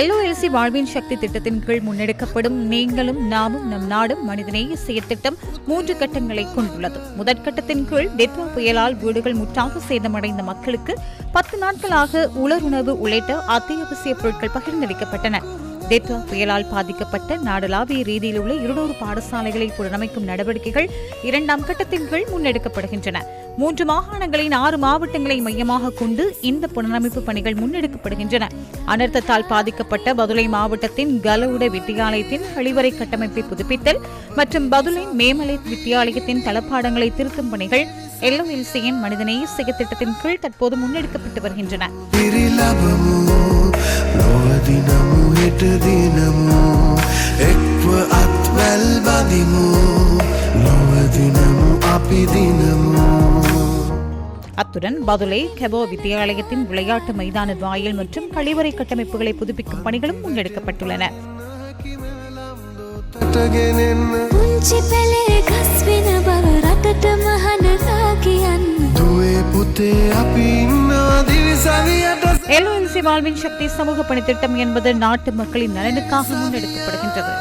LOLC வாழ்வின் சக்தி திட்டத்தின் கீழ் முன்னெடுக்கப்படும் நீங்களும் நாமும் நம் நாடும் மனிதநேய செயற்திட்டம் 3 கட்டங்களை கொண்டுள்ளது. முதற்கட்டத்தின் கீழ் டெத்வா புயலால் வீடுகள் முற்றாக சேதமடைந்த மக்களுக்கு 10 நாட்களாக உலருணவு உள்ளிட்ட அத்தியாவசிய பொருட்கள் பகிர்ந்தளிக்கப்பட்டன. டெத்வா புயலால் பாதிக்கப்பட்ட நாடளாவிய ரீதியில் உள்ள 200 பாடசாலைகளை புனரமைக்கும் நடவடிக்கைகள் 2ஆம் கட்டத்தின் கீழ் முன்னெடுக்கப்படுகின்றன. 3 மாகாணங்களின் 6 மாவட்டங்களை மையமாக கொண்டு இந்த புனரமைப்பு பணிகள் முன்னெடுக்கப்படுகின்றன. அனர்த்தத்தால் பாதிக்கப்பட்ட பதுளை மாவட்டத்தின் கலவுட வித்தியாலயத்தின் கழிவறை கட்டமைப்பை புதுப்பித்தல் மற்றும் பதுளை மேமலை வித்தியாலயத்தின் தளபாடங்களை திருத்தும் பணிகள் LOLCயின் மனிதநேய செயற்திட்டத்தின் கீழ் தற்போது முன்னெடுக்கப்பட்டு வருகின்றன. அத்துடன் பதுளை கெபோ வித்தியாலயத்தின் விளையாட்டு மைதான வாயில் மற்றும் கழிவறை கட்டமைப்புகளை புதுப்பிக்கும் பணிகளும் முன்னெடுக்கப்பட்டுள்ளன. LOLC வாழ்வின் சக்தி சமூக பணித்திட்டம் என்பது நாட்டு மக்களின் நலனுக்காக முன்னெடுக்கப்படுகின்றது.